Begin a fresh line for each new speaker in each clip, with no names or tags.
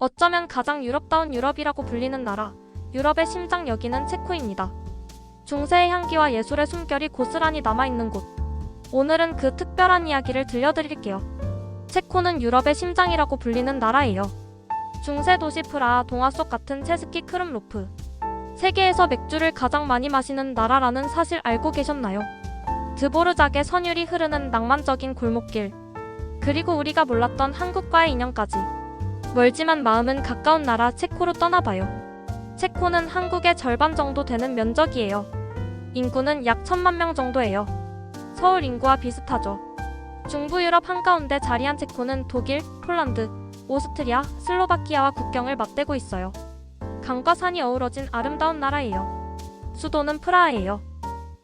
어쩌면 가장 유럽다운 유럽이라고 불리는 나라, 유럽의 심장 여기는 체코입니다. 중세의 향기와 예술의 숨결이 고스란히 남아있는 곳. 오늘은 그 특별한 이야기를 들려드릴게요. 체코는 유럽의 심장이라고 불리는 나라예요. 중세 도시 프라하, 동화 속 같은 체스키 크름로프. 세계에서 맥주를 가장 많이 마시는 나라라는 사실 알고 계셨나요? 드보르작의 선율이 흐르는 낭만적인 골목길. 그리고 우리가 몰랐던 한국과의 인연까지. 멀지만 마음은 가까운 나라 체코로 떠나봐요. 체코는 한국의 절반 정도 되는 면적이에요. 인구는 약 1000만 명 정도예요. 서울 인구와 비슷하죠. 중부 유럽 한가운데 자리한 체코는 독일, 폴란드, 오스트리아, 슬로바키아와 국경을 맞대고 있어요. 강과 산이 어우러진 아름다운 나라예요. 수도는 프라하예요.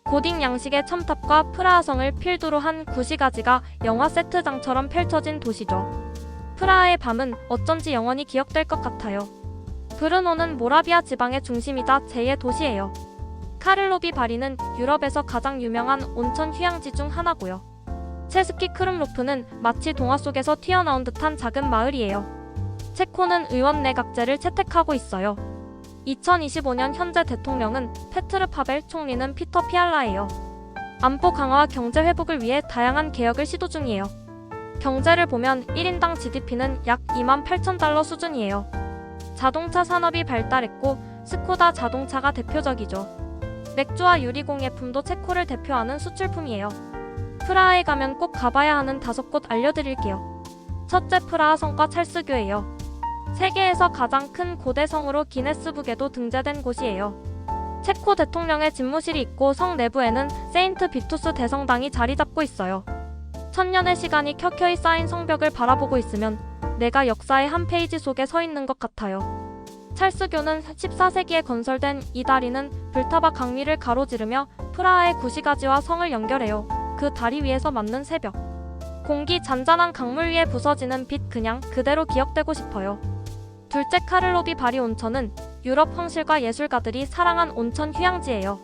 고딕 양식의 첨탑과 프라하성을 필두로 한 구시가지가 영화 세트장처럼 펼쳐진 도시죠. 프라하의 밤은 어쩐지 영원히 기억될 것 같아요. 브르노는 모라비아 지방의 중심이자 제2의 도시예요. 카를로비 바리는 유럽에서 가장 유명한 온천 휴양지 중 하나고요. 체스키 크름로프는 마치 동화 속에서 튀어나온 듯한 작은 마을이에요. 체코는 의원 내각제를 채택하고 있어요. 2025년 현재 대통령은 페트르 파벨, 총리는 피터 피알라예요. 안보 강화와 경제 회복을 위해 다양한 개혁을 시도 중이에요. 경제를 보면 1인당 GDP는 약 28,000달러 수준이에요. 자동차 산업이 발달했고 스코다 자동차가 대표적이죠. 맥주와 유리공예품도 체코를 대표하는 수출품이에요. 프라하에 가면 꼭 가봐야 하는 5곳 알려드릴게요. 첫째, 프라하 성과 찰스교예요. 세계에서 가장 큰 고대 성으로 기네스북에도 등재된 곳이에요. 체코 대통령의 집무실이 있고 성 내부에는 세인트 비투스 대성당이 자리 잡고 있어요. 천년의 시간이 켜켜이 쌓인 성벽을 바라보고 있으면 내가 역사의 한 페이지 속에 서 있는 것 같아요. 찰스교는 14세기에 건설된 이 다리는 불타바 강위를 가로지르며 프라하의 구시가지와 성을 연결해요. 그 다리 위에서 맞는 새벽. 공기 잔잔한 강물 위에 부서지는 빛, 그냥 그대로 기억되고 싶어요. 둘째, 카를로비 바리 온천은 유럽 황실과 예술가들이 사랑한 온천 휴양지예요.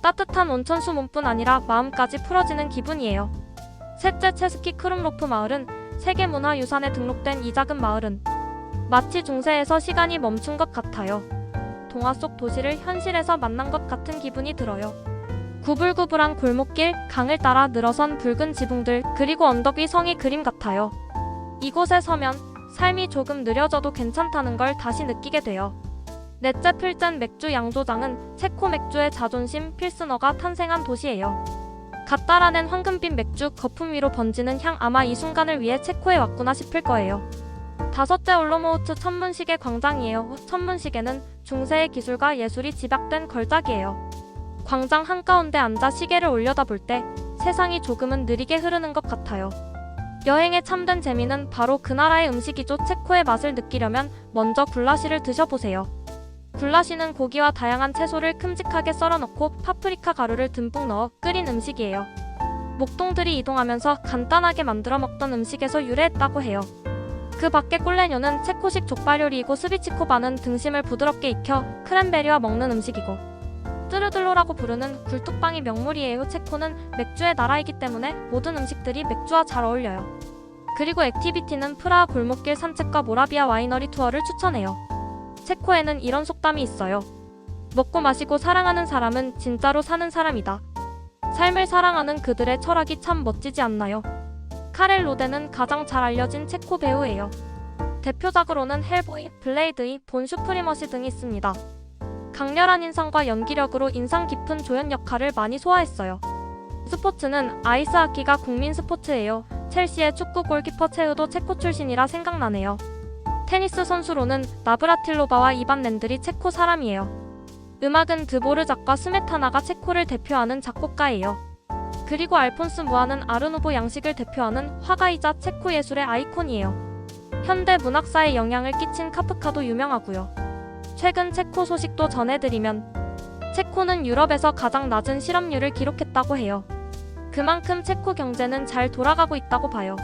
따뜻한 온천수문뿐 아니라 마음까지 풀어지는 기분이에요. 셋째, 체스키 크름로프 마을은 세계문화유산에 등록된 이 작은 마을은 마치 중세에서 시간이 멈춘 것 같아요. 동화 속 도시를 현실에서 만난 것 같은 기분이 들어요. 구불구불한 골목길, 강을 따라 늘어선 붉은 지붕들, 그리고 언덕 위 성이 그림 같아요. 이곳에 서면 삶이 조금 느려져도 괜찮다는 걸 다시 느끼게 돼요. 넷째, 필젠 맥주 양조장은 체코 맥주의 자존심 필스너가 탄생한 도시예요. 갓 따라낸 황금빛 맥주 거품 위로 번지는 향, 아마 이 순간을 위해 체코에 왔구나 싶을 거예요. 다섯째, 올로모우트 천문시계 광장이에요. 천문시계는 중세의 기술과 예술이 집약된 걸작이에요. 광장 한가운데 앉아 시계를 올려다볼 때 세상이 조금은 느리게 흐르는 것 같아요. 여행에 참된 재미는 바로 그 나라의 음식이죠. 체코의 맛을 느끼려면 먼저 굴라시를 드셔보세요. 굴라시는 고기와 다양한 채소를 큼직하게 썰어넣고 파프리카 가루를 듬뿍 넣어 끓인 음식이에요. 목동들이 이동하면서 간단하게 만들어 먹던 음식에서 유래했다고 해요. 그 밖에 꼴레뇨는 체코식 족발 요리이고 스비치코바는 등심을 부드럽게 익혀 크랜베리와 먹는 음식이고 뚜르들로라고 부르는 굴뚝빵이 명물이에요. 체코는 맥주의 나라이기 때문에 모든 음식들이 맥주와 잘 어울려요. 그리고 액티비티는 프라하 골목길 산책과 모라비아 와이너리 투어를 추천해요. 체코에는 이런 속담이 있어요. 먹고 마시고 사랑하는 사람은 진짜로 사는 사람이다. 삶을 사랑하는 그들의 철학이 참 멋지지 않나요? 카렐 로데는 가장 잘 알려진 체코 배우예요. 대표작으로는 헬보이, 블레이드이, 본 슈프리머시 등이 있습니다. 강렬한 인상과 연기력으로 인상 깊은 조연 역할을 많이 소화했어요. 스포츠는 아이스하키가 국민 스포츠예요. 첼시의 축구 골키퍼 체흐도 체코 출신이라 생각나네요. 테니스 선수로는 나브라틸로바와 이반 렌들이 체코 사람이에요. 음악은 드보르작과 스메타나가 체코를 대표하는 작곡가예요. 그리고 알폰스 무아는 아르누보 양식을 대표하는 화가이자 체코 예술의 아이콘이에요. 현대 문학사에 영향을 끼친 카프카도 유명하고요. 최근 체코 소식도 전해드리면 체코는 유럽에서 가장 낮은 실업률을 기록했다고 해요. 그만큼 체코 경제는 잘 돌아가고 있다고 봐요.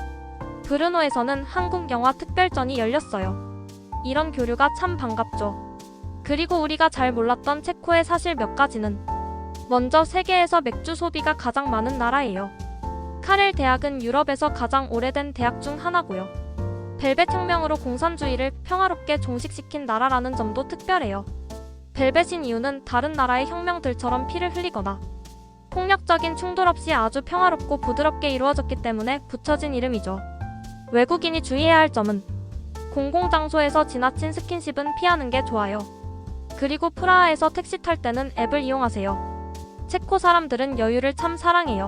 브르노에서는 한국 영화 특별전이 열렸어요. 이런 교류가 참 반갑죠. 그리고 우리가 잘 몰랐던 체코의 사실 몇 가지는 먼저 세계에서 맥주 소비가 가장 많은 나라예요. 카렐 대학은 유럽에서 가장 오래된 대학 중 하나고요. 벨벳 혁명으로 공산주의를 평화롭게 종식시킨 나라라는 점도 특별해요. 벨벳인 이유는 다른 나라의 혁명들처럼 피를 흘리거나 폭력적인 충돌 없이 아주 평화롭고 부드럽게 이루어졌기 때문에 붙여진 이름이죠. 외국인이 주의해야 할 점은 공공장소에서 지나친 스킨십은 피하는 게 좋아요. 그리고 프라하에서 택시 탈 때는 앱을 이용하세요. 체코 사람들은 여유를 참 사랑해요.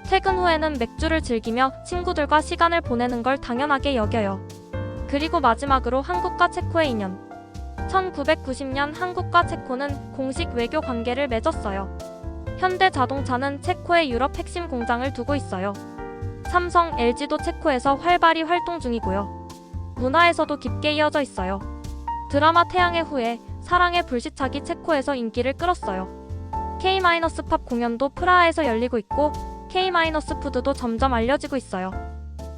퇴근 후에는 맥주를 즐기며 친구들과 시간을 보내는 걸 당연하게 여겨요. 그리고 마지막으로 한국과 체코의 인연. 1990년 한국과 체코는 공식 외교 관계를 맺었어요. 현대 자동차는 체코에 유럽 핵심 공장을 두고 있어요. 삼성, LG도 체코에서 활발히 활동 중이고요. 문화에서도 깊게 이어져 있어요. 드라마 태양의 후예, 사랑의 불시착이 체코에서 인기를 끌었어요. K-팝 공연도 프라하에서 열리고 있고 K-푸드도 점점 알려지고 있어요.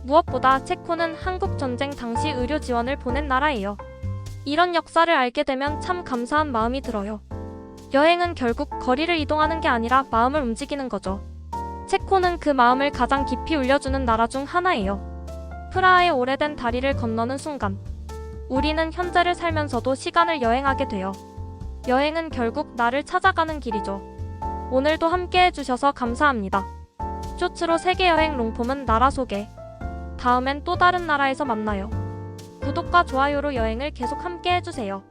무엇보다 체코는 한국 전쟁 당시 의료 지원을 보낸 나라예요. 이런 역사를 알게 되면 참 감사한 마음이 들어요. 여행은 결국 거리를 이동하는 게 아니라 마음을 움직이는 거죠. 체코는 그 마음을 가장 깊이 울려주는 나라 중 하나예요. 프라하의 오래된 다리를 건너는 순간 우리는 현재를 살면서도 시간을 여행하게 돼요. 여행은 결국 나를 찾아가는 길이죠. 오늘도 함께 해주셔서 감사합니다. 쇼츠로 세계여행 롱폼은 나라 소개. 다음엔 또 다른 나라에서 만나요. 구독과 좋아요로 여행을 계속 함께 해주세요.